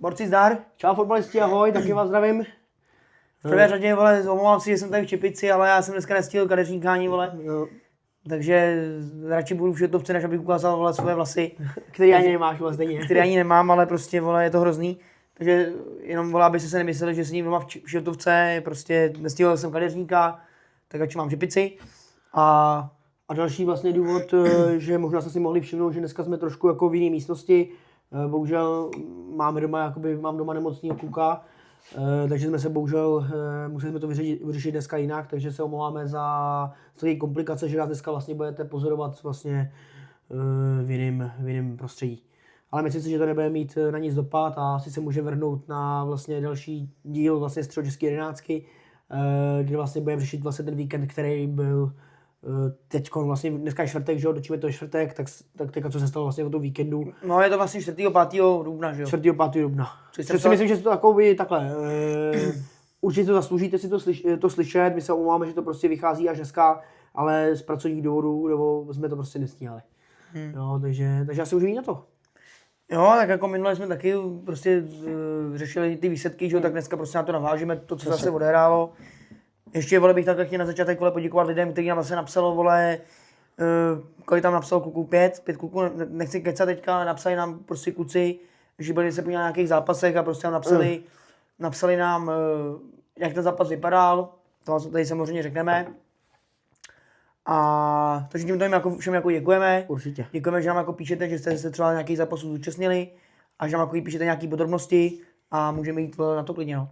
Borci zdar. Čau fotbalisti, ahoj, taky vás zdravím. V prvé řadě, vole, omlouvám si, že jsem tady v Čepici, ale já jsem dneska nestihl kadeřníkání, vole. No. Takže radši budu v šiltovce, než abych ukázal, vole, svoje vlasy. Který ani nemáš vlastně. Který ani nemám, ale prostě, vole, je to hrozný. Takže jenom, vole, abyste se nemysleli, že sedím doma v šiltovce, prostě nestihl jsem kadeřníka, tak radši mám Čepici. A další vlastně důvod, že možná jste si mohli všimnout, že dneska jsme trošku jako v jiné místnosti. Bohužel mám doma nemocného kluka, takže jsme se bohužel museli jsme to vyřešit dneska jinak, takže se omlouváme za takové komplikace, že nás dneska vlastně budete pozorovat vlastně v jiném prostředí. Ale myslím si, že to nebude mít na nic dopad a asi se může vrhnout na vlastně další díl vlastně Středočeské 11, kde vlastně budeme řešit vlastně ten víkend, který byl teď vlastně dneska je čtvrtek, že jo, dočíme to je čtvrtek, tak teďka co se stalo vlastně o tom víkendu. No je to vlastně 4. 5. dubna, že jo? 4. 5. dubna. Což si myslím, že to takový takhle, určitě to zasloužíte si to slyšet, my se omlouváme, že to prostě vychází až dneska, ale z pracovních důvodů, nebo jsme to prostě nestíhali. Jo, takže asi už jít na to. Jo, tak jako minule jsme taky prostě řešili ty výsledky, že jo, tak dneska prostě na to navážíme, to, co zase odehrálo. Ještě, vole, bych takhle chtěl na začátek, vole, poděkovat lidem, kteří nám zase napsalo, vole, kolik tam napsalo kluků, 5 kluků, nechci kecat teďka, ale napsali nám prostě kluci, že byli se podívat na nějakých zápasech a prostě nám napsali nám, jak ten zápas vypadal, to tady samozřejmě řekneme. A takže tímto jim jako všem jako děkujeme. Určitě. Děkujeme, že nám jako píšete, že jste se třeba nějakých zápasů zúčastnili a že nám jako píšete nějaké podrobnosti a můžeme jít na to klidně, no.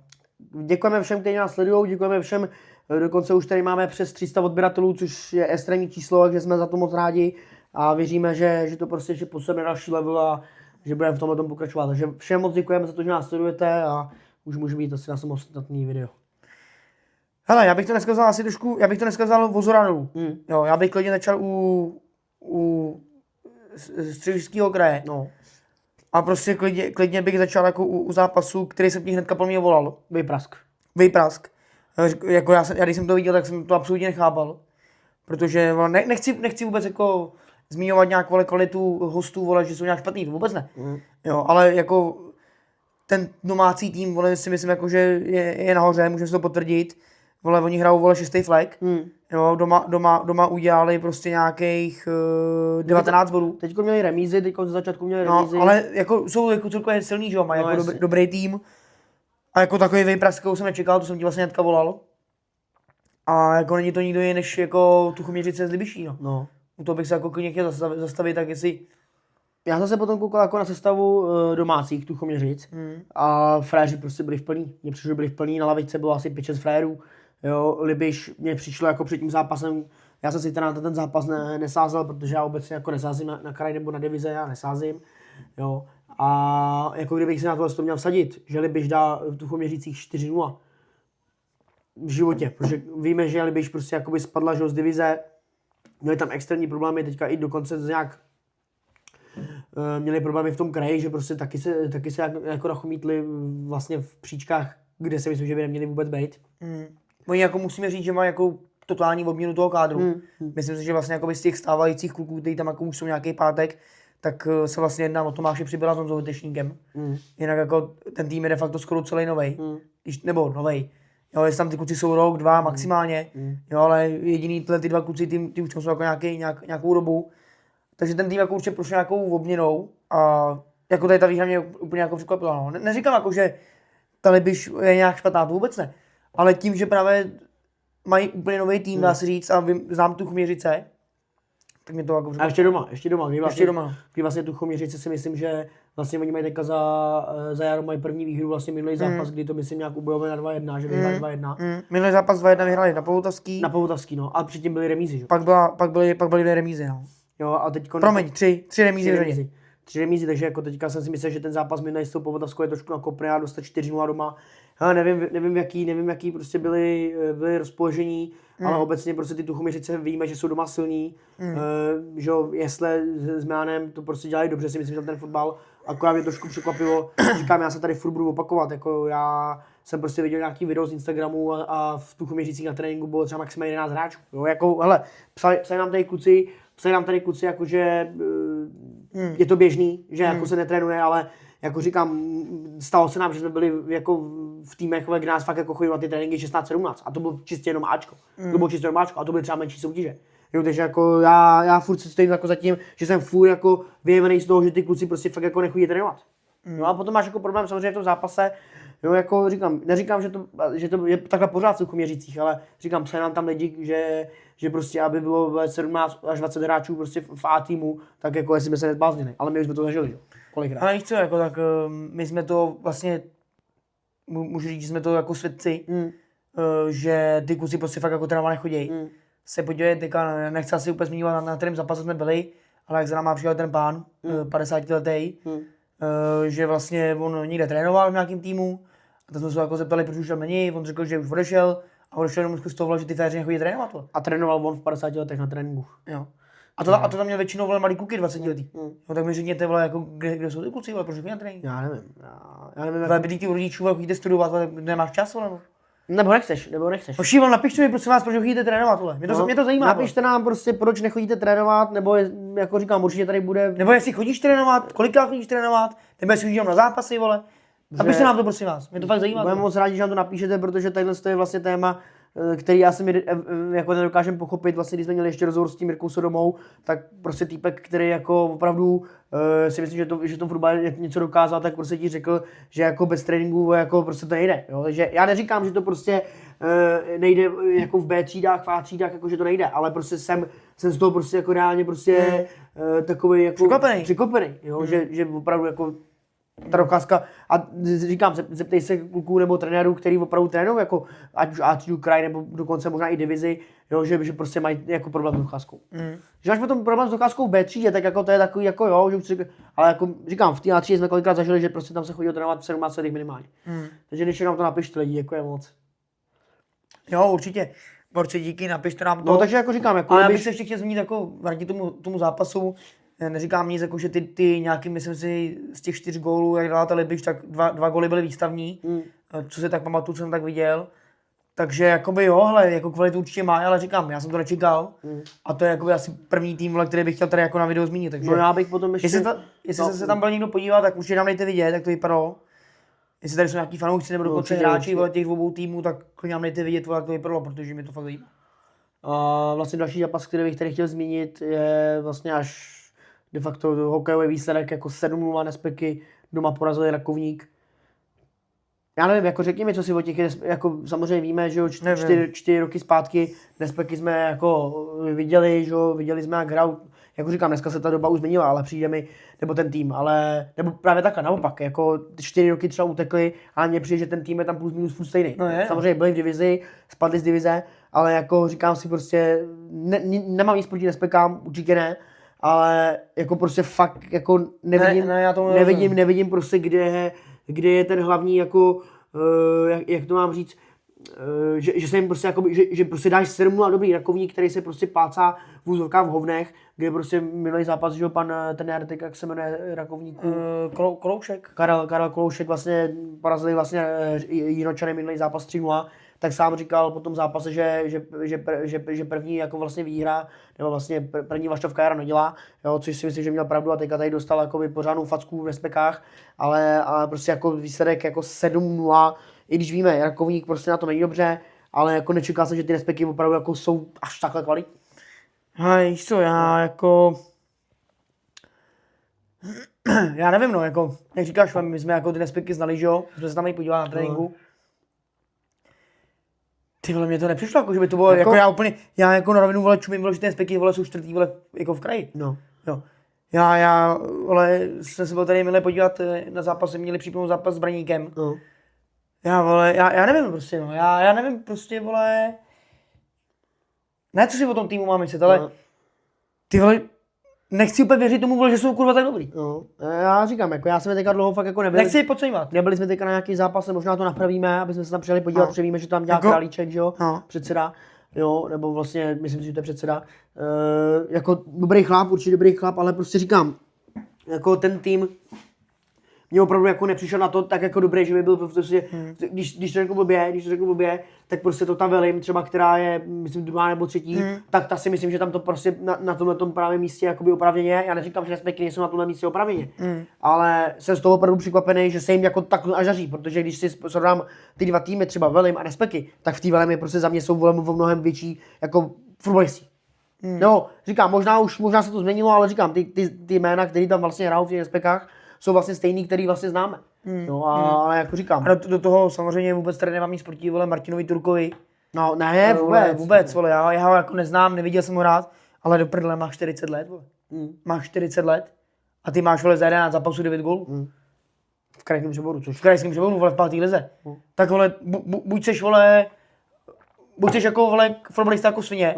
Děkujeme všem, kteří nás sledují, děkujeme všem, dokonce už tady máme přes 300 odběratelů, což je extrémní číslo, takže jsme za to moc rádi a věříme, že to prostě ještě posuneme na další level a že budeme v tomhle tom pokračovat. Takže všem moc děkujeme za to, že nás sledujete a už může být asi na samostatný video. Hele, já bych to dneska vzal Vozora dolů. Jo, já bych klidně začal u Středočeského kraje. No. A prostě klidně bych začal jako u zápasu, který jsem ti hnedka po mě volal. Vejprask. Jako já když jsem to viděl, tak jsem to absolutně nechápal. Protože nechci vůbec jako zmiňovat nějak, vole, kvalitu hostů, vole, že jsou nějak špatný, to vůbec ne. Jo, ale jako ten domácí tým, vole, si myslím, jako, že je nahoře, můžeme si to potvrdit. Vole, oni hrajou, vole, 6. flag. Jo, doma udělali prostě nějakých 19 bodů. Teďko měli remízy, teďko ze začátku měli remízy. No, ale jako jsou jako celkově silný, že jo, mají jako dobrý tým. A jako takový Vejprask, jsem nečekal, to jsem ti vlastně hnedka volal. A jako není to nikdo jiný než jako Tuchoměřice z Libiší, no. U toho bych se jako klidně chtěl zastavit, tak jestli... Já jsem se potom koukal jako na sestavu domácích Tuchoměřic a fréři prostě byli v plný. Mně přišlo, že byli v plný, na lavičce bylo asi 5-6 frérů. Jo, Libiš mě přišlo jako před tím zápasem, já jsem si teda na ten zápas nesázel, protože já obecně jako nesázím na kraj nebo na divize, já nesázím. Jo. A jako kdybych si na tohle měl vsadit, že Libiš dá v Tuchoměřicích 4-0 v životě, protože víme, že Libiš prostě jakoby spadla, že z divize, měli tam extrémní problémy, teďka i dokonce nějak měli problémy v tom kraji, že prostě taky se jako nachomítli vlastně v příčkách, kde si myslím, že by neměli vůbec být. Oni jako musíme říct, že mají jako totální obměnu toho kádru. Myslím si, že vlastně jako z těch stávajících kluků, kteří tam jako už jsou nějaký pátek, tak se vlastně jedná o Tomáše Přibyla s Honzou Vytečníkem. Jinak jako ten tým je de facto skoro celý novej. Nebo novej. Jo, jestli tam ty kluci jsou rok, 2 maximálně. Jo, ale jediný ty dva kluci, ty už jsou jako nějakou dobu. Takže ten tým jako určitě prošel nějakou obměnou a jako tady ta výhra mě úplně jako překvapila. No. Neříkám jako, že ta Libiš je nějak špatná, to vůbec ne. Ale tím, že právě mají úplně nový tým, dá se říct, a znám Tuchoměřice, tak mě to jako překvapilo. A ještě doma. Kdy vlastně Tuchoměřice si myslím, že vlastně oni mají teďka za jaro mají první výhru, vlastně minulý zápas, kdy to myslím nějak ubojovali na 2-1, že vyhráli 2-1. Minulý zápas 2-1 vyhráli na Polutavský. Na Polutavský, no. A předtím byly remízy, že? Pak byly 2 remízy, no. Jo, a teďko... Promiň, 3 remízy. 3 remízy, takže jako teďka jsem si myslel, že ten zápas minulý s tou Polutavskou je trošku nakopne a dostat 4-0 doma. Hele, nevím, jaký prostě byly rozpoložení, ale obecně prostě ty Tuchoměřice víme, že jsou doma silní, že jestli s Milanem to prostě dělají dobře, si myslím, že ten fotbal, akorát mě trošku překvapilo, říkám, já se tady furt budu opakovat, jako já jsem prostě viděl nějaký video z Instagramu a v Tuchoměřicích na tréninku bylo třeba maximálně 11 hráčů, jo, jako, hele, psali nám tady kluci, jakože je to běžný, že jako se netrénuje, ale jako říkám, stalo se nám, že jsme byli jako v týmech, kde nás fakt jako chodilo na ty tréninky 16-17 a to bylo čistě jenom Ačko. To bylo čistě jenom Ačko a to byly třeba menší soutěže. Jo, takže jako já furt se stojím jako za tím, že jsem furt jako vyjevený z toho, že ty kluci prostě fakt jako nechodí trénovat. No a potom máš jako problém samozřejmě v tom zápase. Jo, jako říkám, neříkám, že to je takhle pořád v Suchoměřicích, ale říkám, přeje nám tam lidi, že prostě aby bylo 17 až 20 hráčů prostě v A týmu, tak jako jestli jsme se nezbláznili, ale my už jsme to zažili, jo. Kolikrát. Ale víš co, jako tak my jsme to vlastně, můžu říct, že jsme to jako svědci, že ty kluci prostě fakt jako trénovat nechodí. Se podívej, teďka nechci asi úplně zmiňovat, na kterém zápase jsme byli, ale jak za náma přišel ten pán, 50letý, že vlastně on někde trénoval v nějakém týmu, a to jsme se jako zeptali, proč už tam není, on řekl, že už odešel a odešel jenom z toho, že ty féři nechodí trénovat. A trénoval on v 50 letech na tréninku. Jo. A to tam měl většinou vole malý kluky 20 letý. No tak mi řekněte, vole, jako, kde jsou ty kluci, vole, proč nechodí na trénink? Já nevím. Já nevím, Vole, bydlí ty u rodičů, vole, chodíte studovat, vole, nemáš čas, vole, no. Nebo nechceš. Ošíval, napište mi, prosím vás, proč chodíte trénovat, vole. Mě to zajímá. Napište nám prostě, proč nechodíte trénovat, nebo jako říkám, určitě tady bude. Nebo jestli chodíš trénovat, kolikrát chodíš trénovat, nebo jestli chodíš jenom na zápasy, vole. Napište nám to, prosím vás, mě to fakt zajímá. Budeme moc rádi, že nám to napíšete, protože tadyhle je vlastně téma, který já si mi jako nedokážem pochopit. Vlastně, když jsme měli ještě rozhovor s tím Mirkou Sodomou, tak prostě týpek, který jako opravdu si myslím, že to fotbale něco dokázal, tak prostě ti řekl, že jako bez tréninku jako prostě to nejde. Jo? Takže já neříkám, že to prostě nejde jako v B třídách, v A třídách, jako že to nejde, ale prostě jsem z toho prostě jako reálně prostě takový jako překvapený, jo? Že opravdu jako ta docházka, a říkám, zeptej se kluků nebo trenérů, který opravdu trénují, jako ať už A3 kraj nebo dokonce možná i divizi, jo, že prostě mají jako problém s docházkou. Že máš potom problém s docházkou v B třídě, tak jako to je takový, jako jo, že už řekl, ale jako říkám, v té A3 jsme kolikrát zažili, že prostě tam se chodí trénovat v 17 letech minimálně. Takže když nám to napište lidi, děkuji moc. Jo, určitě. Borci, díky, napište nám to. No, takže jako říkám, jako ale já bych se ještě chtěl zmínit jako vrátit tomu zápasu. Neříkám nic, jako že ty nějaký, myslím si, z těch 4 gólů, jak dala ta Libiš, tak dva góly byly výstavní, co se tak pamatuju, co jsem tak viděl. Takže jakoby jo, hele, jako kvalitu určitě má, ale říkám, já jsem to nečekal. A to je jakoby asi první tým, který bych chtěl tady jako na video zmínit. Takže no, já bych potom ještě... Jestli se tam byl někdo podívat, tak určitě nám dejte vidět, jak to vypadalo. Jestli tady jsou nějaký fanoušci nebo dokonce hráči těch obou týmů, tak klidně nám dejte vidět, jak to vypadalo, protože mi to fakt zajímá. Vlastně další zápas, který bych tady chtěl zmínit, je vlastně až de facto hokejový výsledek jako 7-0 Nespeky, doma porazili Rakovník. Já nevím, jako řekni mi, co si o těch, jako samozřejmě víme, že 4 roky zpátky Nespeky jsme jako viděli, že viděli jsme jak hrajou, jako říkám, dneska se ta doba už změnila, ale přijde mi, nebo ten tým, ale, nebo právě takhle, naopak, jako 4 roky třeba utekli, ale mně přijde, že ten tým je tam plus minus furt stejný. No samozřejmě byli v divizi, spadli z divize, ale jako říkám si prostě, nemám nic proti Nespekám, určitě ne, ale jako prostě fakt jako nevidím prostě, kde je ten hlavní jako, jak to mám říct, že se jim prostě jakoby, že prostě dáš 7-0 dobrý Rakovník, který se prostě plácá v úzovkách v hovnech, kde prostě minulý zápas, že pan trenér, jak se jmenuje Rakovníků? Koloušek. Karel Koloušek vlastně porazili vlastně Jinočany minulý zápas 3-0, tak sám říkal po tom zápase, že první jako vlastně výhra, nebo vlastně první vaštovka jara nedělá, jo, což si myslím, že měl pravdu a teďka tady dostal jakoby pořádnou facku v Nespekách, ale prostě jako výsledek jako 7-0, i když víme, Rakovník prostě na to není dobře, ale jako nečekal jsem, že ty Nespeky opravdu jako jsou až takhle kvalitní. Víš co, já nevím, no, jako, jak říkáš, my jsme jako ty Nespeky znali, že jo, jsme se tam i podívali na tréninku. Ty vole, mě to nepřišlo, jako, že by to bylo, jako já jako na rovinu, vole, čumím, vole, že ty Nespeky, vole, jsou 4. vole, jako v kraji. No. Jo. Já, vole, jsem se byl tady měli podívat na zápas, měli přípravnou zápas s Braníkem. No. Já nevím prostě, no, já nevím prostě, vole, ne, co si o tom týmu mám myslet, ale ty vole, nechci úplně věřit tomu, vole, že jsou kurva tak dobrý. No, já říkám, jako já jsem teďka dlouho fakt jako nebyl. Nechci je podceňovat. Nebyli jsme teďka na nějaký zápas, možná to napravíme, aby jsme se tam přijeli podívat, protože víme, že tam dělá Králíček, že jo, předseda, jo, nebo vlastně, myslím si, že to je předseda. Jako dobrý chlap, určitě dobrý chlap, ale prostě říkám, jako ten tým Mně opravdu jako nepřišel na to tak jako dobrý, že by byl prostě, když to řeknu blbě, tak prostě to ta Velim třeba, která je, myslím, druhá nebo třetí, tak ta si myslím, že tam to prostě na tomhle právě místě jakoby opravděně, já neříkám, že Respeky nejsou na tomhle místě opravděně, ale jsem z toho opravdu překvapený, že se jim jako tak až daří, protože když si srovnám ty dva týmy, třeba Velim a Respeky, tak v té Velim je prostě za mě jsou o mnohem větší jako fotbalisti. No, říkám, možná se to změnilo, ale říkám, ty jména, které tam vlastně hrajou v těch Respekách, jsou vlastně stejný, který vlastně známe. No, ale jako říkám. A do toho samozřejmě vůbec tady nemám nic proti, vole, Martinovi Turkovi. No, ne, Vůbec, vole, já ho jako neznám, neviděl jsem ho rád, ale do prdele máš 40 let, vole. Máš 40 let a ty máš, vole, za 11 zápasů 9 gólů. V krajském přeboru, což V krajském přeboru, vole, v 5. lize. Tak, vole, buď seš, vole, jako, vole, fotbalista jako svině,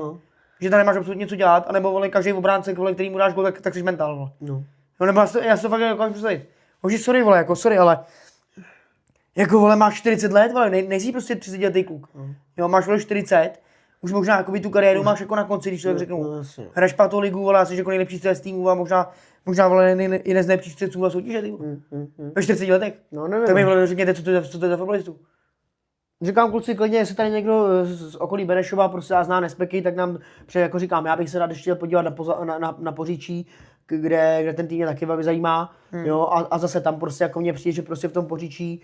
že tam nemáš absolutně co dělat, anebo, vole, každý obránce, vole, který mu dáš gól, tak jsi mentál, vole. No, nebo já si to fakt dokážu představit. Bože, sorry, vole, jako sorry, ale jako, vole, máš 40 let, vole, nejsi prostě 30letý kluk. Jo, máš, vole, 40, už možná jakoby tu kariéru máš jako na konci, když člověk řeknu, hraješ 5. ligu, vole, jsi jako nejlepší střelec týmu a možná vole, jeden z nejlepších střelců vole soutěže, ty. Ve 40 letech. No, nevím. Tak mi, vole, řekněte, co to je za fotbalistu. Říkám, kluci, klidně, jestli tady někdo z okolí Benešova prostě zná Respeky, tak nám jako říkám, já bych se rád ještě chtěl podívat na Poříčí, kde ten tým mě taky velmi zajímá, jo, a zase tam prostě jako mně přijde, že prostě v tom Poříčí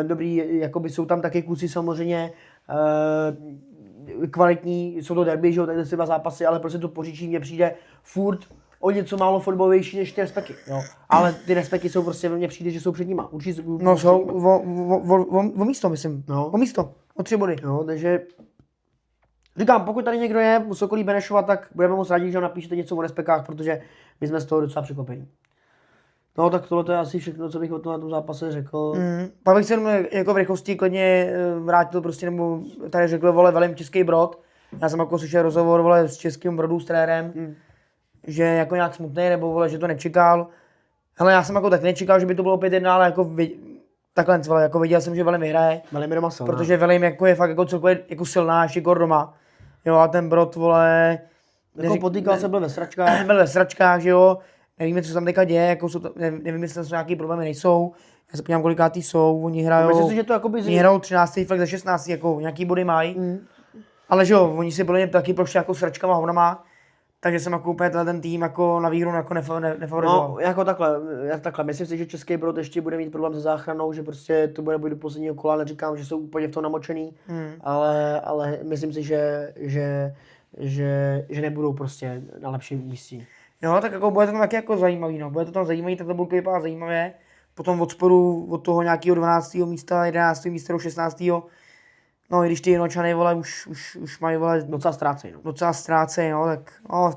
dobrý, jakoby jsou tam taky kluci samozřejmě kvalitní, jsou to derby, že jo, tady 2 zápasy, ale prostě to Poříčí mně přijde furt o něco málo fotbalovější než ty Respeky, jo. Ale ty Respeky jsou prostě, mně přijde, že jsou před nima. Určitě, no jsou o místo, myslím, o místo, o 3 body. No, takže říkám, pokud tady někdo je z okolí Benešova, tak budeme moc rádi, že ho napíšete něco o Respekách, protože my jsme z toho docela překvapení. No, tak tohle je asi všechno, co bych o tom zápase řekl. Pak bych se jenom jako v rychlosti klidně vrátil prostě, nebo tady řekl, vole, Velim Český Brod. Já jsem jako slyšel rozhovor, vole, s Českým Brodou s trenérem, že jako nějak smutný, nebo vole, že to nečekal. Hele, já jsem jako tak nečekal, že by to bylo 5-1, ale jako takhle, vole, jako viděl jsem, že Velim vyhraje. Velim je doma silná. Protože Velim jako je fakt jako celkově jako silná, ještě kor doma. Jo, a ten Brod, vole, jako potýkal se, byl ve sračkách. Byl ve sračkách, že jo. Nevíme, co se tam teďka děje, jako nevím, jestli tam jsou nějaký problémy, nejsou. Já se podívám, kolikátý jsou, oni hrajou. Myslím si, že to jakoby oni hrajou 13. fakt ze 16, jako nějaký body mají. Ale že jo, oni si byli taky prošli jako sračkama, hovnama. Takže jsem jako úplně ten tým jako na výhru jako nefavorizoval. No, jako takhle. Myslím si, že Český Brod ještě bude mít problém se záchranou, že prostě to bude do posledního kola, neříkám, že jsou úplně v tom namočený, ale myslím si, že nebudou prostě na lepším místě. Jo, tak jako bude to tam taky jako zajímavý, no. Bude to tam zajímavý, ta tabulka vypadá zajímavě. Potom od spodu, od toho nějakého 12. místa, 11. místa do 16. No, i když ty Jinočany, vole, už mají, vole, docela ztrácejí, no, tak,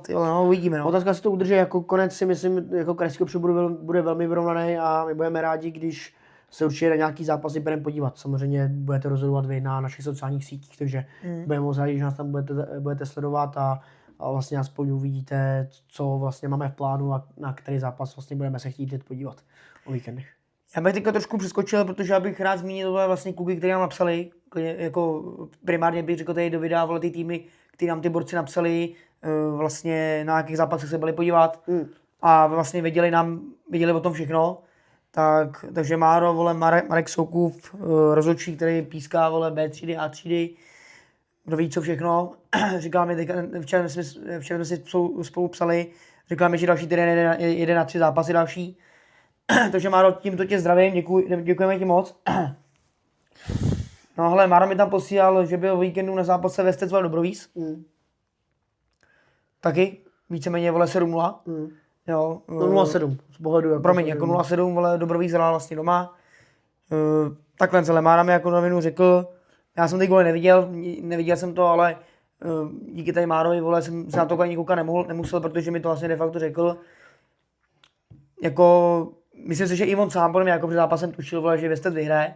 no, uvidíme, no. Otázka si to udrží, jako konec si myslím, jako krajského přeboru bude velmi vyrovnaný a my budeme rádi, když se určitě na nějaký zápasy budeme podívat. Samozřejmě budete rozhodovat vy na našich sociálních sítích, takže budeme moc rádi, že nás tam budete sledovat a vlastně aspoň uvidíte, co vlastně máme v plánu a na který zápas vlastně budeme se chtít jít podívat o víkendech. Já bych teďka trošku přeskočil, protože já bych rád zmínil vlastně kluky, které nám napsali, jako primárně bych řekl tady do videa, vole, ty týmy, které nám ty borci napsali, vlastně na jakých zápasech se byli podívat a vlastně věděli o tom všechno. Takže Máro, vole, Marek Soukův, rozhodčí, který píská, vole, B třídy, A třídy, kdo ví co všechno. Říkal mi, včera jsme si spolu psali, říkal mi, že další týden jede na 3 zápasy další. Takže Máro, tímto tě zdravím, děkujeme ti moc. No hele, Máro mi tam posílal, že byl o víkendu na zápase ve Stecval Dobrovíz. Taky, víceméně, vole, 7-0. Jo, no 0-7, z pohledu jako. Promiň, jako 0-7, vole, Dobrovíz hrál vlastně doma. Takhle celé Mára mi jako novinu řekl, já jsem ty góly neviděl jsem to, ale díky tady Márovi, vole, jsem se na to ani koukat nemusel, protože mi to vlastně de facto řekl. Jako, myslím si, že i on sám podle mě jako před zápasem tušil, vole, že Vestet vyhraje,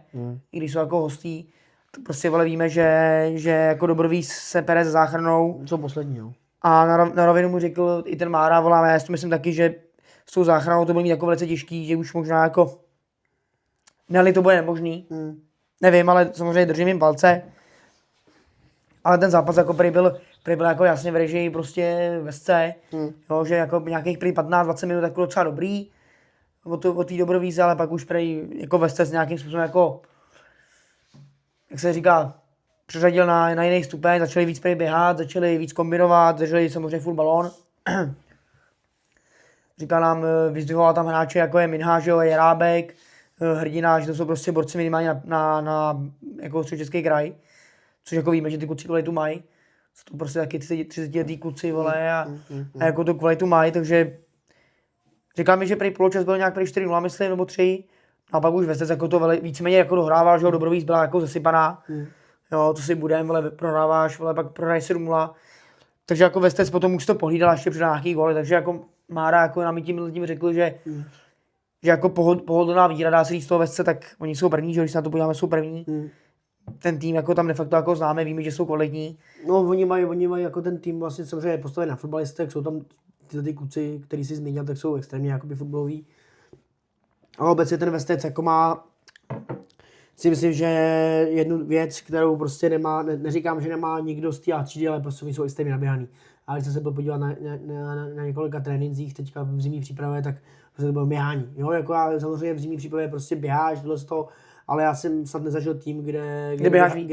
i když jsou jako hostí. Tak prostě, vole, víme, že jako Dobrovíz se pere se záchranou. Co poslední, jo. A na rovinu mu řekl i ten Mára, vole, já si myslím taky, že s tou záchranou to bylo mít jako velice těžký, že už možná jako, ne, to bude nemožný. Nevím, ale samozřejmě držím jim palce. Ale ten zápas jako prý byl jako jasně v režii prostě ve SC, jo, že jako nějakých 15-20 minut jako docela dobrý. o té dobrovíze, ale pak už prej jako Vestec nějakým způsobem jako, jak se říká, přeřadil na jiný stupeň, začali víc prej běhat, začali víc kombinovat, drželi samozřejmě furt balón. Říkal nám, vyzdvihoval tam hráče jako je Minháž, Jerábek, Hrdina, že to jsou prostě borci minimálně na jako středočeský kraj, což jako víme, že ty kluci kvalitu mají. Jsou to prostě taky 30letý kluci, vole, a jako tu kvalitu mají, takže říkal mi, že prej poločas byl nějak prej 4-0, myslím, nebo 3, a pak už Vestec jako to víceméně jako dohrával, že jo, Dobrovíz byla jako zasypaná. Jo, to si budem, vole, prohráváš, vole, pak prohráš 7-0. Takže jako Vestec potom už to pohlídal ještě před nějaký góly, takže jako Mára jako nám tím řekl, že jako pohodlná výhra, dá se říct toho Vestce, tak oni jsou první, že když se na to podíváme, jsou první. Ten tým jako tam de facto jako známe, víme, že jsou kvalitní. No, oni mají jako ten tým vlastně samozřejmě postavený na fotbalistech, jsou tam ty kluci, který si zmínil, tak jsou extrémně jakoby fotbaloví. A obecně ten Vestec jako má, si myslím, že jednu věc, kterou prostě nemá, neříkám, že nemá nikdo z té A3, ale prostě jsou extrémně naběhaný. A když jsem se byl podívat na několika trénincích teďka v zimní přípravě, tak prostě to bylo běhání. Jo, jako já samozřejmě v zimní přípravě prostě běháš, tohle z toho, ale já jsem snad nezažil tým, kde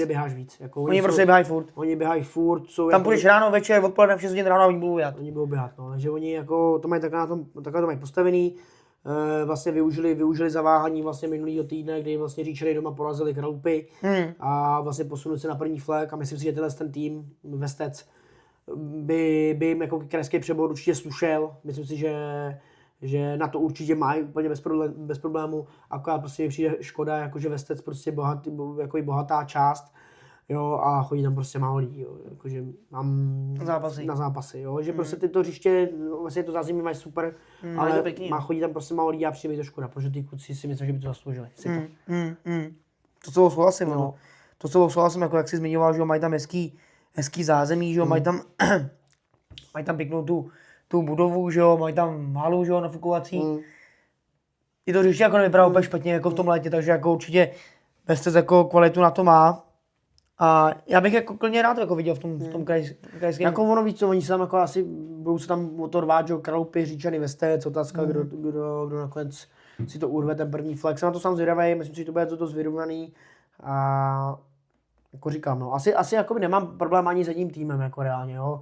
běháš víc. Jako Oni prostě běhají furt. Oni běhají furt. Jsou tam jako, půjdeš ráno, večer, odpoledne, v 6 hodin ráno a oni budou běhat. Oni budou běhat, no. Takže oni jako to mají takhle to mají postavený. Vlastně využili zaváhání vlastně minulýho týdne, kdy vlastně Říčany doma porazili Kralupy a vlastně posunuli se na první flag a myslím si, že ten tým Vestec by jim jako krajský přebor určitě slušel. Myslím si, že na to určitě mají úplně bez problému, akorát prostě mi přijde škoda, jakože Vestec prostě jako bohatá část, jo, a chodí tam prostě málo lidí, jo, jakože mám na zápasy, jo, že prostě tyto hřiště, vlastně to zázemí mají super, ale chodí tam prostě málo lidí a přijde mi to škoda, protože ty kluci si myslím, že by to zasloužili. To co souhlasím, no. To co souhlasím, jako jak jsi zmiňoval, že mají tam hezký zázemí, že mají tam pěknou tu budovu, že jo, mají tam halu, že jo, nafukovací. I to hřiště jako nevypadá úplně špatně jako v tom létě, takže jako určitě Vestec jako kvalitu na to má. A já bych jako klidně rád jako viděl v tom krajském. Jako ono víc, oni se tam jako asi budou se tam o to rvát, že Kralupy, Říčany, Vestec, otázka, kdo nakonec si to urve ten první flex. Jsem na to sám zvědavý, myslím si, že to bude to vyrovnaný. A jako říkám, no, asi jako nemám problém ani s jedním týmem, jako reálně, jo.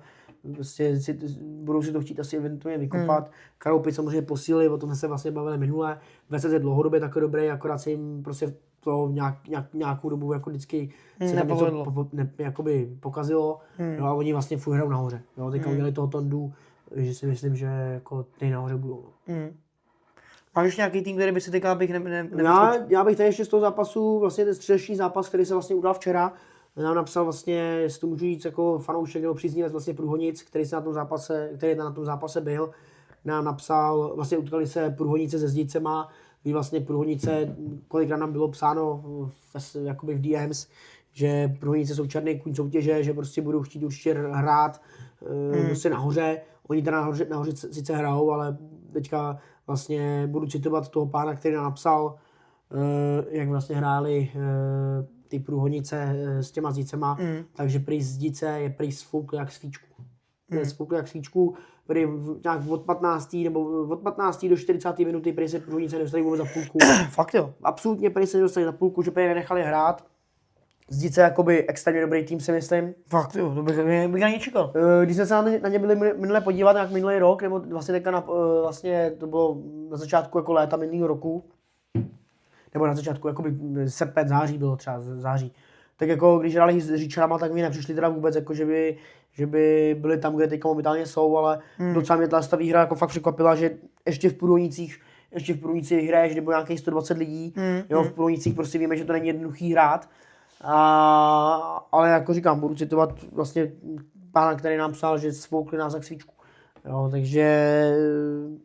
Prostě budou si to chtít asi eventuálně vykopat. Kralupy samozřejmě posílili, o tom jsme se vlastně bavili minule. Vestec je dlouhodobě takový dobrý, akorát se jim prostě to nějakou dobu jako vždycky se tam něco jakoby pokazilo, jo, a oni vlastně furt hrajou nahoře. Jo, teďka udělali toho Tondu, že si myslím, že jako ty nahoře budou. Máš ještě nějaký tým, který by se teďka bych já bych tady ještě z toho zápasu, vlastně ten středeční zápas, který se vlastně udal včera, nám napsal vlastně, jestli to můžu říct jako fanoušek nebo příznivec vlastně Průhonic, který na tom zápase byl, nám napsal, vlastně utkali se Průhonice se Zdicema, kdy vlastně Průhonice, kolikrát nám bylo psáno jakoby v DMs, že Průhonice jsou černý kůň soutěže, že prostě budou chtít určitě hrát prostě nahoře. Oni teda nahoře sice hrajou, ale teďka vlastně budu citovat toho pána, který nám napsal, jak vlastně hráli ty Průhonice s těma Zdicema, takže prý Zdice je prý sfoukl jak svíčku. Sfoukl jak svíčku, prý nějak od 15. do 40. minuty prý se Průhonice nedostali vůbec za půlku. Fakt jo? Absolutně prý se nedostali za půlku, že prý nenechali hrát. Zdice jakoby extrémně dobrý tým, si myslím. Fakt jo, to bych ani čekal. Když jsme se na ně byli minule podívat, jak minulý rok, nebo vlastně teďka vlastně to bylo na začátku jako léta minulého roku, nebo na začátku, jakoby srpen, září bylo třeba, září. Tak jako když hráli s Říčanama, tak mi nepřišli teda vůbec, jako že by byli tam, kde teďka momentálně jsou, ale docela mě ta výhra jako fakt překvapila, že ještě v Průhonicích hraješ, kde bylo nějakých 120 lidí, jo, v Průhonicích prostě víme, že to není jednoduchý hrát. Ale jako říkám, budu citovat vlastně pána, který nám psal, že svoukli nás jak svíčku. Jo, takže,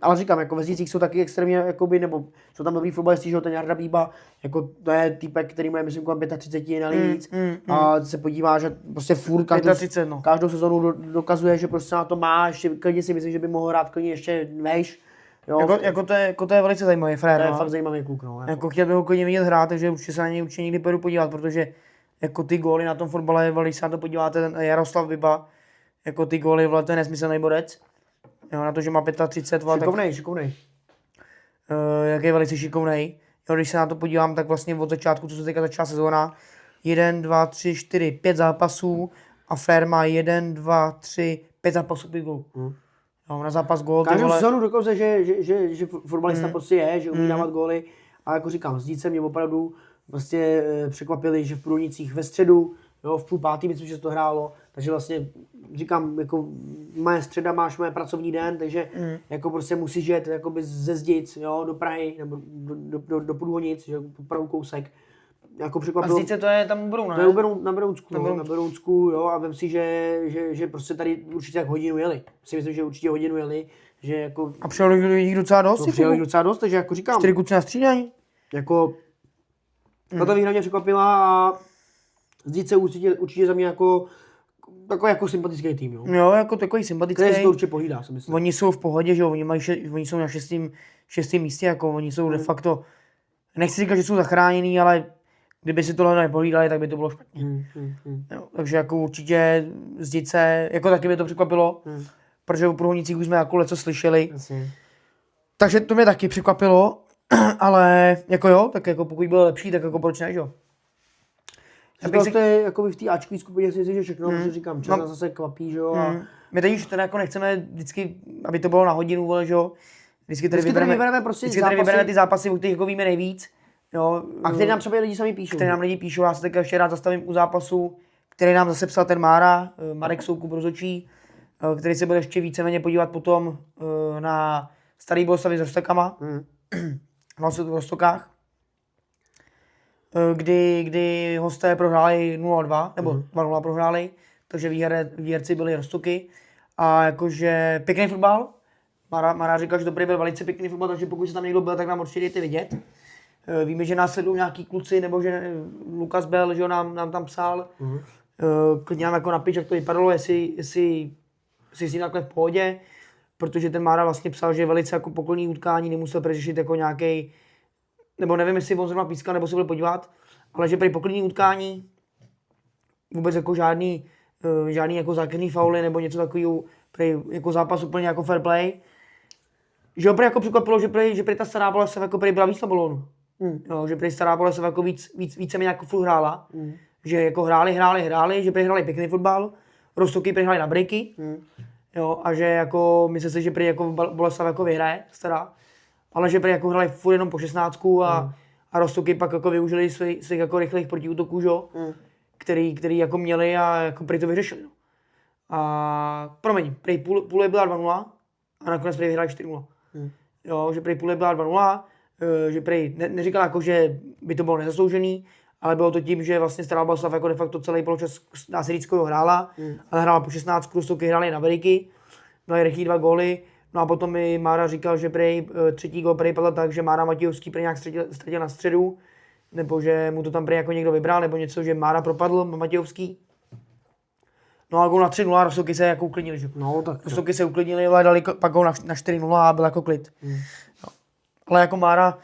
ale říkám, jako ve Zdicích jsou taky extrémně, jakoby, nebo jsou tam dobrý fotbalisti, že ten Jarda Bíba, jako to je týpek, který má, myslím, kolem 35 nejvíc, a se podívá, že prostě furt každou sezonu dokazuje, že prostě na to má, ještě klidně si myslím, že by mohl hrát klidně ještě vejš. Jo, jako to je velice zajímavý frér. To je fakt zajímavý kluk, no. Jako chtěl bych ho klidně vidět hrát, takže určitě se na něj někdy půjdu podívat, protože jako ty góly na tom fotbale, když se na to podíváte, ten Jaroslav Biba, jako ty góly, to je nesmyslný borec. Jo, na to, že má 35, šikovnej. jak je velice šikovnej. Jo, když se na to podívám, tak vlastně od začátku, co se teďka začala sezóna, 1, 2, 3, 4, 5 zápasů a Flair má 1, 2, 3, 5 zápasů, 5 gólů. Jo, na zápas gól. Každou sezónu dokonce, že fotbalista prostě je, že umí dávat góly. A jako říkám, Zdice mě opravdu vlastně překvapili, že v Průhnicích ve středu, jo, v půl pátý, myslím, že se to hrálo, takže vlastně říkám, jako moje středa máš moje pracovní den, takže jako prostě musíš jet jakoby ze Zdic, jo, do Prahy, nebo do Průhonic, že Prahu kousek. Jako překvapilo. A Zdice to je tam u Berouna, to je na Berounsku, na Berounsku, jo, a vem si, že prostě tady určitě tak hodinu jeli. Si myslím, že určitě hodinu jeli, že jako... A přijelo jich docela dost? Přijelo jich docela dost, takže jako říkám... 4 kluci na střídání? Jako... Tato výhra mě překvapila a Zdice určitě za mě jako sympatický tým, jo. Jo, jako takový sympatický. Který si to určitě pohlídá, si myslím. Oni jsou v pohodě, že jo, oni jsou na šestém místě, jako oni jsou de facto, nechci říkat, že jsou zachráněný, ale kdyby si tohle nepohlídali, tak by to bylo špatně. Jo, takže jako určitě Zdice, jako taky by to překvapilo, protože o Průhonicích už jsme jako leco slyšeli. Takže to mě taky překvapilo, ale jako jo, tak jako pokud bylo lepší, tak jako proč ne, že jo. Jako v té Ačkové skupině si myslím, že všechno, že říkám, čas zase kvapí, že jo. My teď už teda jako nechceme vždycky, aby to bylo na hodinu, vole, že jo. Vždycky tady vybereme ty zápasy, o kterých jako víme nejvíc. Jo, a který nám třeba lidi sami píšou. Který nám lidi píšou, já se tak ještě rád zastavím u zápasu, který nám zase psal ten Mára, Marek Soukup Rozhodčí, který se bude ještě víceméně podívat potom na Starý Boleslavi s Rostokama, vlastně v Rostokách, kdy hosté prohráli 0-2, nebo 2-0 prohráli, takže výherci byli Rostoky. A jakože pěkný fotbal, Mára říkal, že dobrý byl velice pěkný fotbal, takže pokud se tam někdo byl, tak nám určitě dejte vidět. Víme, že nás sledují nějaký kluci, nebo že Lukas Bell, že nám tam psal. Klidně nám jako napiš, jak to vypadalo, jestli s tím takhle v pohodě. Protože ten Mára vlastně psal, že velice jako pokolní utkání nemusel přeřešit jako nějaký, nebo nevím, jestli on zrovna pískal, nebo se byl podívat, ale že při pokolní utkání vůbec jako žádný jako zákerný fauly nebo něco takového, jako zápas úplně jako fair play. Že ho jako překvapilo, že ta Stará Boleslav jako byla víc na balónu. Jo, že Stará Boleslav jako víceméně jako furt hrála. Že jako hráli, že hráli pěkný fotbal, Rostoky hráli na breaky. Jo, a že jako myslím si, že jako Boleslav jako vyhraje Stará, ale že jako hráli furt jenom po 16 a Rostoky pak jako využili svých jako rychlých protiútoků, že? Který jako měli a jako to vyřešili. No. A promiň, půle byla 2-0 a nakonec vyhráli 4-0. Jo, že půle byla 2-0, že neříkal jako, že by to bylo nezasloužený, ale bylo to tím, že vlastně Stará Boleslav jako de facto celý poločas dá se říct, hrála, ale hrála po 16, Rostoky hráli na breaky, měli rychlý 2 góly, no a potom mi Mára říkal, že třetí gól padl tak, že Mára Matějovský nějak ztratil na středu, nebo že mu to tam jako někdo vybral, nebo něco, že Mára propadl, Matějovský. No a gól na 3-0, Rostoky se jako uklidnili, že? No, tak Rostoky se uklidnili, ale dali pak gól na 4-0 a byl jako klid. No. Ale jako Mára...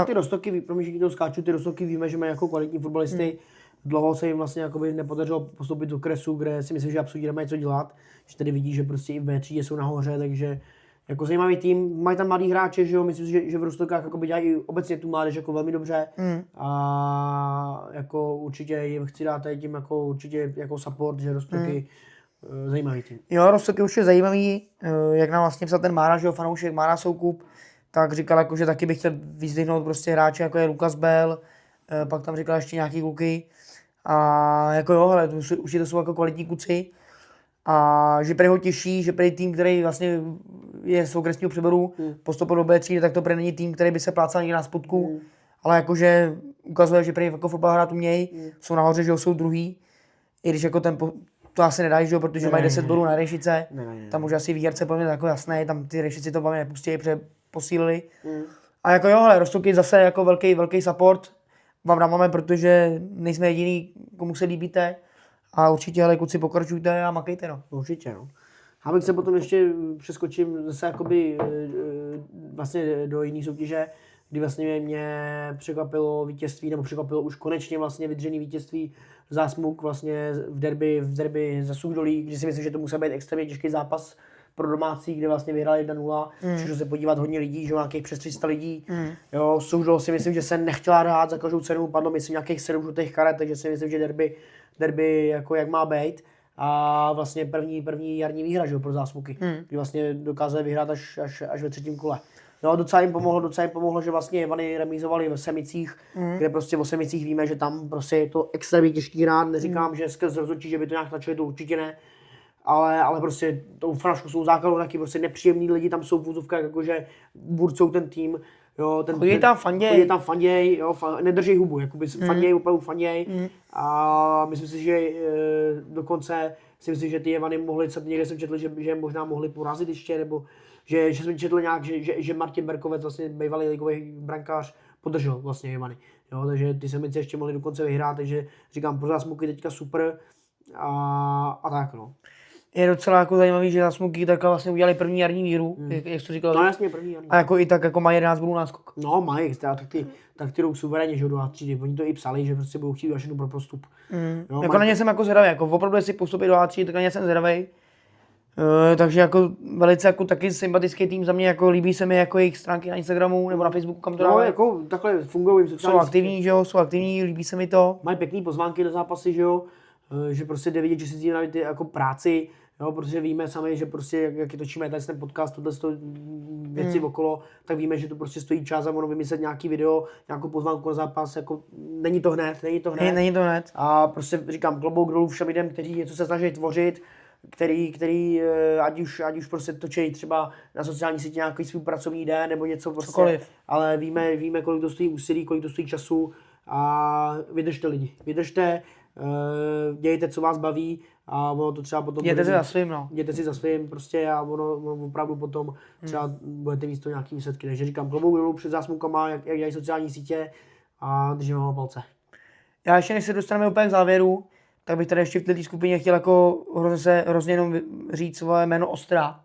Ty Rostoky, promiň, že to skáču, ty Rostoky víme, že mají jako kvalitní fotbalisty. Dlouho se jim vlastně jakoby nepodařilo postoupit do kresu, kde si myslím, že absolutně nemají co dělat. Že tady vidí, že prostě i v B3 jsou nahoře, takže jako zajímavý tým. Mají tam mladý hráče, že jo, myslím si, že v Rostokách dělají obecně tu mládež jako velmi dobře. A jako určitě jim chci dát tím jako určitě jako support, že Rostoky zajímavý tým. Jo, Rostoky už je zajímavý, jak nám vlastně psal ten Mára, že jo, fanoušek Mára Soukup, tak říkal jako, že taky bych chtěl vyzdvihnout prostě hráče jako je Lukas Bell, pak tam říkal ještě nějaký kluky. A jako jo, hele, už to jsou jako kvalitní kluci. A že prý ho těší, že prý tým, který vlastně je z okresního přeboru, postoupil do B3, tak to prý není tým, který by se plácal někde na spodku. Ale jakože ukazuje, že prý jako fotbal hrát umějí, jsou nahoře, že jsou druhý. I když jako to asi nedají, že jo, protože mají 10 bodů na Rešice. Tam už asi výherce po mě jako jasné, tam ty Rešici to po mě nepustí, protože posílili. A jako jo, hele, Rostoky zase jako velký support vám dáváme, protože nejsme jediný, komu se líbíte. A určitě, hele, kluci, pokračujte a makejte, no. Určitě, no. Já bych se potom ještě přeskočím zase jakoby vlastně do jiné soutěže, kdy vlastně mě překvapilo vítězství, nebo překvapilo už konečně vlastně vydřený vítězství Zásmuk vlastně v derby za Suchdolí, kdy si myslím, že to musel být extrémně těžký zápas pro domácí, kde vlastně vyhráli 1-0. Přišlo se podívat hodně lidí, že nějakých přes 300 lidí. Jo, Suždol si myslím, že se nechtěla dát za každou cenu, padlo myslím nějakých 7 žlutých karet, takže si myslím, že derby jako jak má být. A vlastně první jarní výhra, že jo, pro Zásmuky, kdy vlastně dokázali vyhrát až ve třetím kole. No, docela jim pomohlo, že vlastně Ivany remízovali v Semicích, kde prostě v Semicích víme, že tam prostě je to extrémně těžký hrát. Neříkám, že skrz rozhodčí, že by to nějak tlačili, to určitě ne. Ale prostě tou Frašku jsou základou taky prostě nepříjemní lidi, tam jsou v úzovkách, jakože burcou ten tým. Jo, chodí tam fanděj, jo, nedržej hubu, jakoby fanděj, opravdu fanděj. A myslím si, že dokonce si myslím, že ty Ivany mohli, někde jsem četl, že možná mohli porazit ještě, nebo že jsem četl nějak, že Martin Berkovec, vlastně bývalý ligový brankář, podržel vlastně Ivany. Jo, takže ty Semice ještě mohli dokonce vyhrát, takže říkám, pro Zásmuky teďka super a tak no. Je docela jako zajímavý, že Zásmuky takhle vlastně udělali první jarní výhru, jak jsi to říkal. No jasně, první jarní. A jako i tak jako mají 11 gólů náskok. No mají, tak ty jdou suverénně, že do A3, oni to i psali, že prostě budou chtít až pro postup. Jo, jako na ně jsem jako zvědavý, jako opravdu jestli postupit do A3, tak na ně jsem zvědavý. Takže jako velice jako taky sympatický tým za mě, jako líbí se mi jako jejich stránky na Instagramu nebo na Facebooku, kam to dávají. No jako takhle fungují jim jsou aktivní, že jo, jsou aktivní, líbí se mi to. Mají pěkný pozvánky do zápasy, že jo, že prostě jde vidět, že si dělají ty jako práci, jo, protože víme sami, že prostě jak točíme tady ten podcast, tohle věci okolo, tak víme, že to prostě stojí čas a ono vymyslet nějaký video, nějakou pozvánku na zápas, jako není to hned. Není to hned. A prostě říkám klobouk dolů všem lidem, kteří něco se snaží tvořit, který ať už prostě točí třeba na sociální sítě nějaký svůj pracovní den nebo něco prostě, cokoliv. Ale víme, kolik to stojí úsilí, kolik to stojí času a vydržte lidi, dějte, co vás baví a ono to třeba potom... Jděte si za svým, no. Jděte si za svým prostě a ono opravdu potom třeba budete mít to nějaký výsledky. Takže říkám, klobouk dolů před Zásmukama, jak dělají sociální sítě a držíme vám palce. Já ještě než se dostaneme úplně k závěru, tak bych tady ještě v této skupině chtěl jako hrozně jenom říct svoje jméno Ostrá,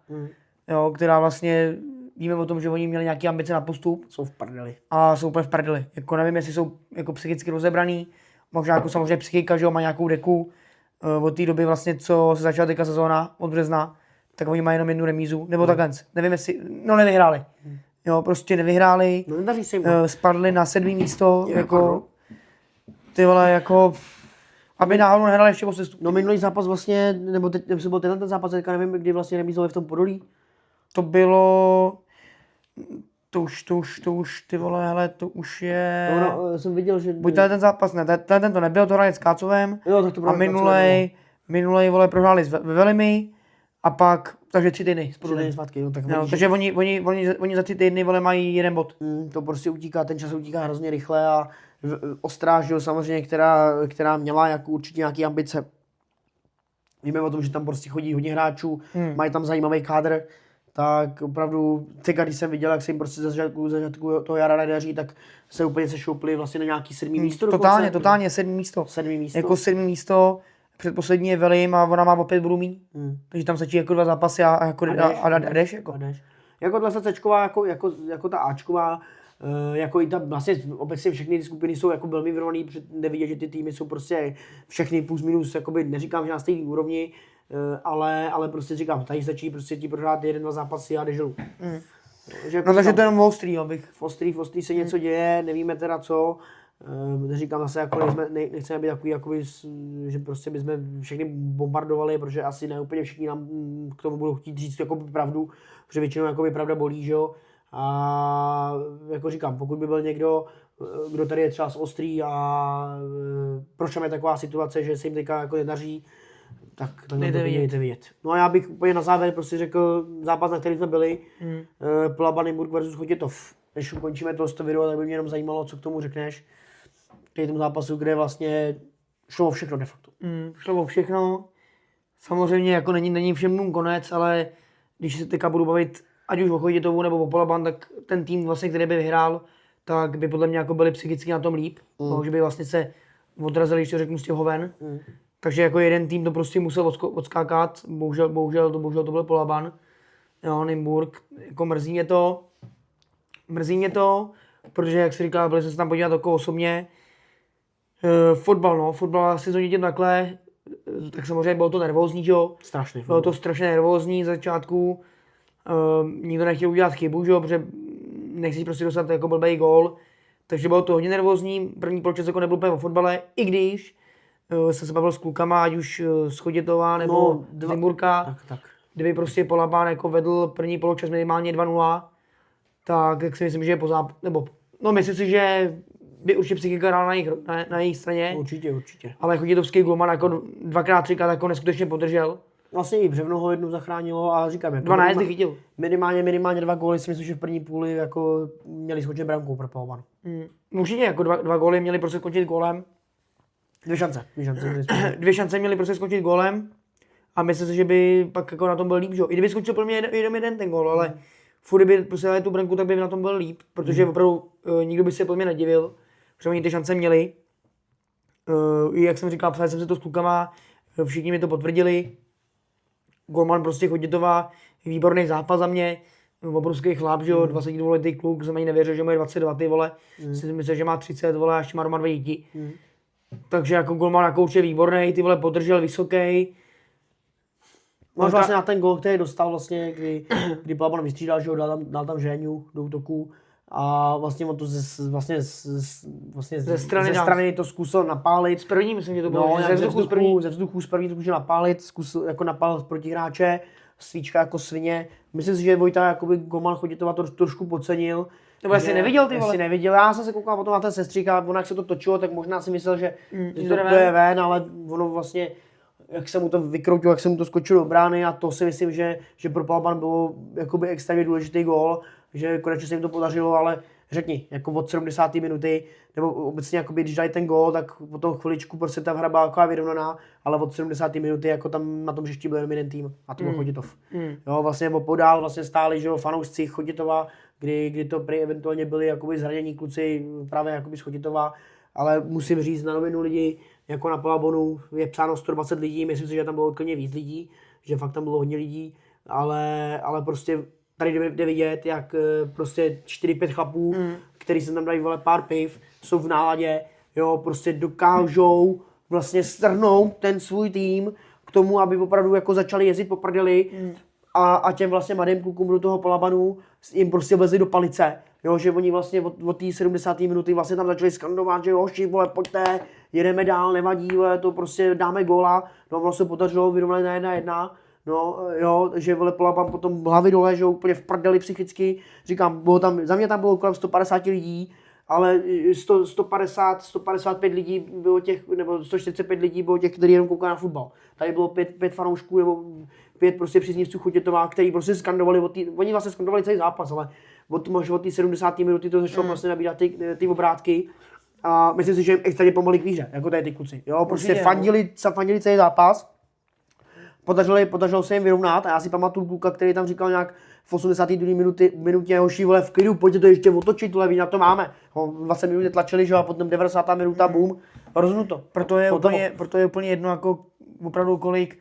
jo, která vlastně víme o tom, že oni měli nějaké ambice na postup. Jsou v prdeli. A jsou úplně v prdeli. Jako nevím, jestli jsou jako psychicky rozebraný, možná jako samozřejmě psychika, že jo, má nějakou deku. Od té doby vlastně, co se začala teďka sezóna od března, tak oni mají jenom jednu remízu, nebo takhle. Nevím, jestli, nevyhráli. Jo, prostě nevyhráli. No nedaří se jim. Spadli na 7. místo, jako ty vole, jako aby náhodou nehrali ještě o sestup. No minulý zápas vlastně, nebo teď byl tenhle zápas, teďka nevím, kdy vlastně remízovali v tom Podolí. To bylo, to už, ty vole, hele, to už je... No, jsem viděl, že... Buď ten zápas, ne, ten to nebyl, to hráli s Kácovem. Jo, tak to bylo a minulej, vole, prohráli s Velimi a pak, takže 3 týdny. 3 týdny zpátky, no tak no, takže oni za 3 týdny, vole, mají 1 bod. To prostě utíká, ten čas utíká hrozně rychle a Ostrá, že jo, samozřejmě, která měla jako určitě nějaký ambice. Víme o tom, že tam prostě chodí hodně hráčů, mají tam zajímavý kádr, tak opravdu, teďka když jsem viděl, jak se jim prostě za začátku toho jara nedaří, tak se úplně sešoupli vlastně na nějaký 7. místo. Totálně 7. místo. 7. místo. Jako 7. místo, předposlední je Velim a ona má o 5 bodů míň. Takže tam stačí jako 2 zápasy a jdeš jako. Jako ta Cčková, jako ta Ačková, jako i ta vlastně obecně všechny ty skupiny jsou jako velmi vyrovnaný, protože jde vidět, že ty týmy jsou prostě všechny plus minus, jakoby neříkám, že na stejné úrovni, ale prostě říkám, tady stačí prostě ti prohrát 1-2 zápasy a jdeš dolů. No takže to je jenom Ostrý, abych... V Ostrý se něco děje, nevíme teda co. Neříkám zase, jako nechceme být takový, jakoby, že prostě bychom všechny bombardovali, protože asi ne úplně všichni nám k tomu budou chtít říct jakoby pravdu, protože většinou jakoby pravda bolí, že jo. A jako říkám, pokud by byl někdo, kdo tady je třeba z Ostrý a proč tam je taková situace, že se jim teďka jako nedaří, tak dejte vidět. No a já bych úplně na závěr prostě řekl zápas, na který jsme byli, Plabanenburg versus Chotětov. Než ukončíme to video, tak by mě jenom zajímalo, co k tomu řekneš. K tomu zápasu, kde vlastně šlo o všechno de facto. Šlo o všechno. Samozřejmě jako není všem konec, ale když se teďka budu bavit ať už o Chotětovu nebo o Polaban, tak ten tým vlastně, který by vyhrál, tak by podle mě jako byli psychicky na tom líp. Že by vlastně se odrazili, když to řeknu, z těch hoven. Takže jako jeden tým to prostě musel odskákat, bohužel to byl Polaban. Jo, Nymburk, jako mrzí mě to, protože jak jsi říkal, byli jsme se tam podívat okolo osobně. Fotbal asi to děti takhle, tak samozřejmě bylo to nervózní, že jo. Strašný. Bylo to strašně nervózní z začátku. Nikdo nechtěl udělat chybu, že jo, protože nechceš prostě dostat jako blbej gól. Takže bylo to hodně nervózní. První poločas jako nebyl úplně o fotbale, i když jsem se bavil s klukama, ať už z Chodětova nebo z Nymburka. Tak. Kdyby prostě Polabán jako vedl první poločas minimálně 2-0, tak si myslím, že je myslím si, že by určitě psychika hrála na jejich straně. Určitě. Ale Chodětovský golman jako dvakrát, třikrát jako neskutečně podržel. Vlastně i Břevno ho jednou zachránilo a říkám, jako 2 nájezdy chytil. Minimálně 2 góly si myslím, že v první půli jako měli skončit brankou pro Poloban. Určitě jako 2 góly měli prostě skončit gólem. 2 šance. 2 šance měli prostě skončit gólem. A myslím si, že by pak jako na tom byl líp, že jo. I kdyby skončil pro mě jeden ten gól, ale furt kdyby prostě dali tu branku, tak by na tom byl líp, protože opravdu nikdo by se pro mě nedivil, protože oni ty šance měli. Jak jsem říkal, psal jsem si to s klukama, všichni mi to potvrdili. Golman prostě Chodětova, výborný zápas za mě, obrovský chlap, že jo, 22letý kluk, jsem ani nevěřil, že má 22, ty vole, si myslel, že má 30, vole, a ještě má doma 2 děti. Takže jako golman jako určitě výborný, ty vole podržel vysoký. Máš vlastně na ten gól, který dostal vlastně, kdy Poloban vystřídal, že ho dal tam Žéňu do útoku a vlastně on to ze strany to zkusil napálit. Z první myslím, že to bylo, no, ze vzduchu z první to zkusil napálit, zkusil jako napálit protihráče, svíčka jako svině. Myslím si, že Vojta jakoby golman Chodětova to trošku podcenil. Nebo asi neviděl, ty vole? Asi neviděl, já jsem se koukal potom na ten sestřík a ono jak se to točilo, tak možná si myslel, že to je ven, ale ono vlastně jak se mu to vykroutil, jak se mu to skočilo do brány a to si myslím, že pro Poloban bylo jakoby extrémně důležitý gól, že konečně se jim to podařilo, ale řekni, jako od 70. minuty, nebo obecně jakoby, když dali ten gól, tak potom chviličku prostě ta hra byla taková vyrovnaná, ale od 70. minuty jako tam na tom hřišti byl jenom jeden tým a to byl Chodětov. Jo, vlastně opodál vlastně stáli, že jo, fanoušci Chodětova, kdy to prý eventuálně byli jakoby zranění kluci právě jakoby z Chodětova, ale musím říct na novinu lidi, jako na Polabonu je psáno 120 lidí, myslím si, že tam bylo klidně víc lidí, že fakt tam bylo hodně lidí, ale prostě tady jde vidět, jak prostě 4-5 chlapů, který se tam dají vole pár piv, jsou v náladě, jo, prostě dokážou vlastně strhnout ten svůj tým k tomu, aby opravdu jako začali jezdit po prdeli a těm vlastně mladým klukům do toho Polabanu jim prostě vlezli do palice. Jo, že oni vlastně od té 70. minuty vlastně tam začali skandovat, že hoši, vole, pojďte, jedeme dál, nevadí, vole, to prostě dáme góla, no vlastně podařilo, vyrovnali na 1-1, no jo, že vole Poloban potom hlavy dole, že úplně v prdeli psychicky, říkám, bylo tam, za mě tam bylo kolem 150 lidí, ale 155 lidí bylo těch, nebo 145 lidí bylo těch, kteří jenom koukali na fotbal. Tady bylo 5 fanoušků nebo 5 prostě příznivců Chodětova, kteří prostě skandovali, oni vlastně skandovali celý zápas, ale od té 70. minuty to začalo prostě nabírat ty obrátky a myslím si, že jim extrémně pomohli k výhře, jako tady ty kluci. Jo, prostě fandili celý zápas, podařilo se jim vyrovnat a já si pamatuju kluka, který tam říkal nějak v 82. minutě hoši, vole, v klidu, pojďte to ještě otočit, vole, na to máme. 20 minut tlačili, že a potom 90. minuta, boom, rozhodnuto. Proto je úplně jedno, jako opravdu kolik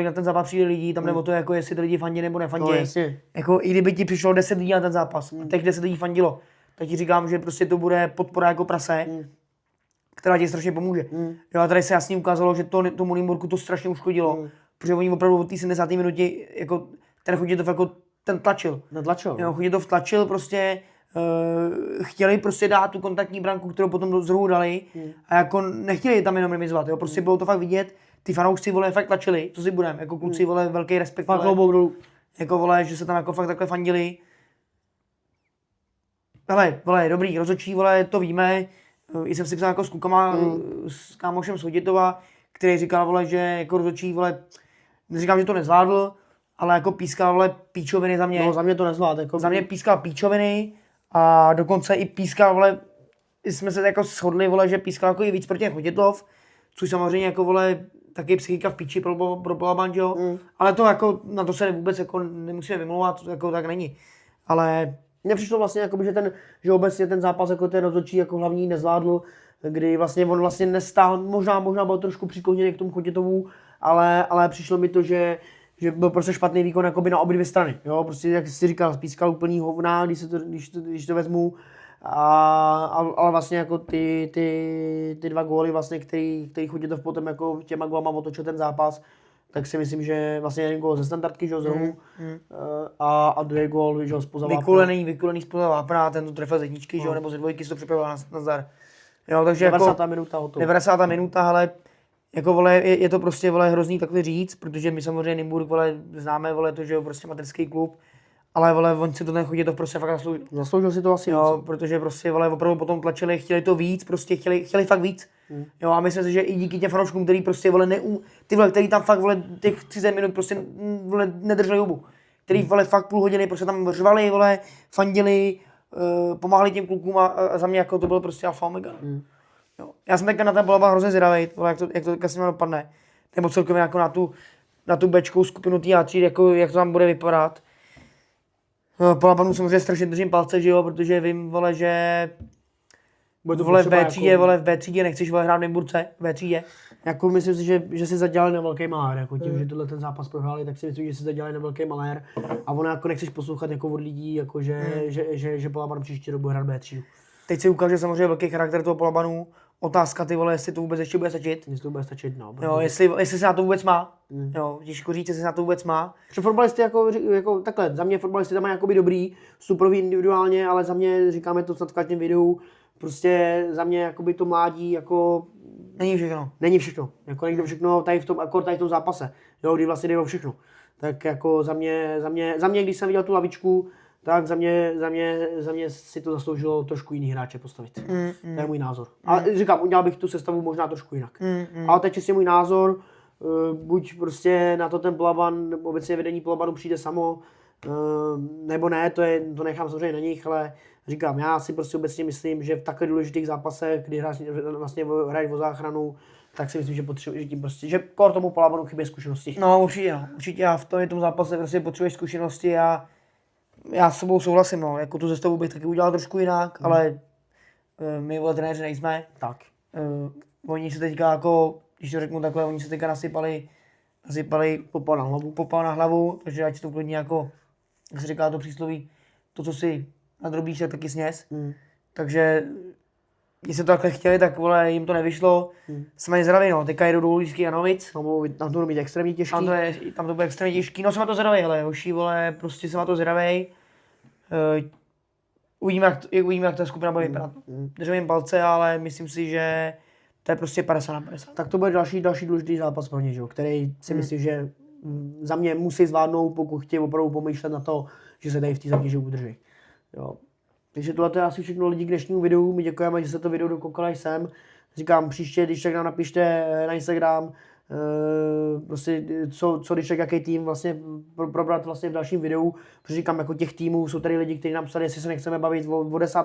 na ten zápas přijde lidí, tam nebo to jako jestli ty lidi fandí nebo nefandí. No, jako i kdyby ti přišlo 10 lidí na ten zápas, a těch 10 lidí fandilo, tak ti říkám, že prostě to bude podpora jako prase, která ti strašně pomůže. Jo, a tady se jasně ukázalo, že tomu Nymburku to strašně uškodilo, protože oni opravdu od té 70. minutě jako ten Chodětov jako ten tlačil. Jo, Chodětov tlačil prostě, chtěli prostě dát tu kontaktní branku, kterou potom zhrubu dali a jako nechtěli tam jenom remizovat, jo, prostě bylo to fakt vidět, ty fanoušci vole fakt tlačili, co si budem, jako kluci vole velký respekt, fakt klobouk dolů. Jako vole, že se tam jako fakt takhle fandili. Hele, vole, dobrý, rozhodčí, vole, to víme, i jsem si psal jako s klukama, s kámošem z Chodětova, který říkal, vole, že jako rozhodčí, vole, neříkám, že to nezvládl, ale jako pískal, vole, píčoviny za mě. No, za mě to nezvládl. Jako... Za mě pískal píčoviny a dokonce i pískal, vole, jsme se jako shodli, vole, že pískal jako i víc proti Chodětov, což samozřejmě jako, vole, taky psychika v píči pro Poloban, jo. Ale to jako, na to se vůbec jako nemusíme vymlouvat, to jako tak není. Ale mně přišlo vlastně, jakoby, že obecně ten zápas jako ten rozhodčí jako hlavní nezvládl, kdy vlastně on vlastně nestál, možná byl trošku přikloněný k tomu Chodětovu, ale přišlo mi to, že byl prostě špatný výkon jakoby na obě dvě strany. Jo, prostě jak jsi říkal, pískal úplný hovna, když to vezmu. Ale vlastně jako ty 2 góly, vlastně, který Chutětov potom jako těma gólama otočil ten zápas, tak si myslím, že vlastně jeden gól ze standardky, že z rohu, a druhý gól, že spoza vápna. Vykulený spoza vápna, ten to trefil z jedničky, že jo, nebo ze dvojky se to připravoval na zdar. Jo, takže 90. jako, minuta hotovo. 90. minuta, ale jako vole, je to prostě vole hrozný takhle říct, protože my samozřejmě Nymburk vole známe vole to, že jo, prostě mateřský klub, ale vole on si to ten Chutětov prostě fakt zasloužil. Zasloužil si to asi Jo, protože prostě vole opravdu potom tlačili, chtěli to víc, prostě chtěli fakt víc. Jo, a myslím si, že i díky těm fanouškům, který prostě vole ty vole, který tam fakt vole těch 30 minut prostě vole nedrželi hubu. Který vole fakt půl hodiny prostě tam řvali, vole, fandili, pomáhali těm klukům a za mě jako to bylo prostě alfa omega. Jo. Já jsem teďka na ten Polaba hrozně zvědavý, jak to teďka s nimi dopadne. Nebo celkově jako na tu bečkou skupinu A3, jako, jak to tam bude vypadat. Polabanu samozřejmě strašně držím palce, že jo, protože vím, vole, že vole v B3 nechceš vole hrát v Nymburce, v B3. Jako myslím si, že si zadělali na velký malér, jako tím, že tohle ten zápas prohráli, tak si myslím, že si zadělali na velký malér a ono jako nechceš poslouchat jako od lidí, jako že Polaban příští rok bude hrát B3. Teď si ukáže samozřejmě velký charakter toho Polabanu. Otázka ty vole, jestli to vůbec ještě bude stačit. Jestli to bude stačit, no. Jo, jestli se na to vůbec má. Jo, těžko říct, jestli se na to vůbec má. Protože fotbalisty jako takhle, za mě fotbalisty tam mají jakoby dobrý, super individuálně, ale za mě, říkáme to snad v každém videu, prostě za mě jakoby to mládí jako... Není všechno. Není všechno. Jako někdo všechno tady v tom zápase. Jo, kdy vlastně jde o všechno. Tak jako za mě, když jsem viděl tu lavičku, tak za mě si to zasloužilo trošku jiný hráče postavit. To je můj názor. A říkám, udělal bych tu sestavu možná trošku jinak. Ale to je čistě můj názor. Buď prostě na to ten Polaban, obecně vedení Polabanu přijde samo, nebo ne, to nechám samozřejmě na nich, ale říkám, já si prostě obecně myslím, že v takhle důležitých zápasech, kdy vlastně hraješ o záchranu, tak si myslím, že potřebuješ tím prostě, že kor tomu Polabanu chybí zkušenosti. No určitě a v tom zápase prostě potřebuješ zkušenosti a já s sebou souhlasím, no, jako tu sestavu bych taky udělal trošku jinak, ale my vole trenéři nejsme. Tak. Oni se teďka jako, když to řeknu takhle, oni se teďka nasypali popel na hlavu, takže ať si to klidně jako, jak se říká to přísloví, to, co si nadrobíš, tak taky sněz. Takže jestli to takhle chtěli, tak vole, jim to nevyšlo. Jsme zdraví, no, teďka jedou do Lýských Janovic. Tam to bude mít extrémně těžký. Tam to bude extrémně těžký, no jsem na to zvědavej, hele, hoší, vole, prostě jsem na to zvědavej. Uvidíme, jak ta skupina bude vypadat. Držím jim palce, ale myslím si, že to je prostě 50/50. Tak to bude další důležitý zápas pro ně, který si myslím, že za mě musí zvládnout, pokud chtějí opravdu pomýšlet na to, že se tady v té zátěži udrží. Jo. Takže tohle je asi všechno lidi k dnešnímu videu. My děkujeme, že se to video dokoukali sem. Říkám, příště, když tak nám napište na Instagram, prostě co když tak jaký tým vlastně probrat vlastně v dalším videu, protože říkám, jako těch týmů jsou tady lidi, kteří nám psali, jestli se nechceme bavit o 10.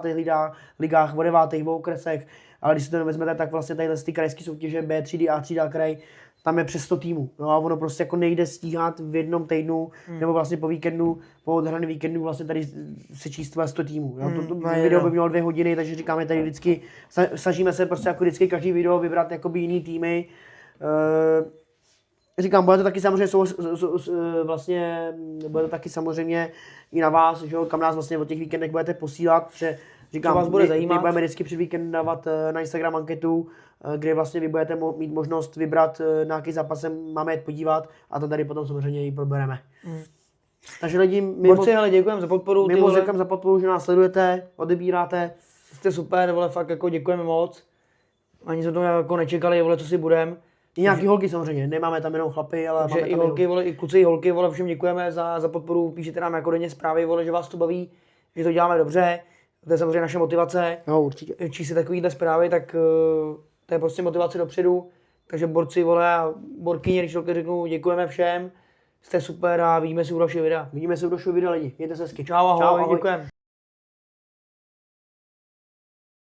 ligách, o 9. o okresech, ale když si to vezmete, tak vlastně tady ty krajské soutěže B3, A3 kraj, tam je přes 100 týmů. No a ono prostě jako nejde stíhat v jednom týdnu, nebo vlastně po víkendu, po odhraný víkendu vlastně tady se číst 100 týmů. Jo? To video by mělo 2 hodiny, takže říkáme tady vždycky, snažíme se prostě jako vždycky každý video vybrat jakoby jiný týmy. Říkám, bude to taky samozřejmě vlastně bude to taky samozřejmě i na vás, že kam nás vlastně od těch víkendech budete posílat, že říkám, vás bude zajímat. My budeme vždycky před víkendem dávat na Instagram anketu, kde vlastně vy budete mít možnost vybrat, na jaký zápasem máme jít podívat a to tady potom samozřejmě i probereme. Takže lidi, Borci, hele, děkujeme za podporu. My moc děkujeme za podporu, že nás sledujete, odebíráte. Jste super, vole, fakt jako děkujeme moc. Ani jsme to jako nečekali, vole, co si budem. I nějaký holky samozřejmě, nemáme tam jenom chlapy, ale takže i holky, vole, i kluci, i holky, vole, všem děkujeme za podporu, píšete nám jako denně zprávy, vole, že vás to baví, že to děláme dobře. To je samozřejmě naše motivace. No, určitě. Číst si takovýhle zprávy, tak to je prostě motivace dopředu. Takže borci, vole, a borkyně, když to řeknu, děkujeme všem. Jste super a vidíme se u dalšího videa. Vidíme se u dalšího videa lidi. Mějte se hezky. Čau, ahoj, děkujeme.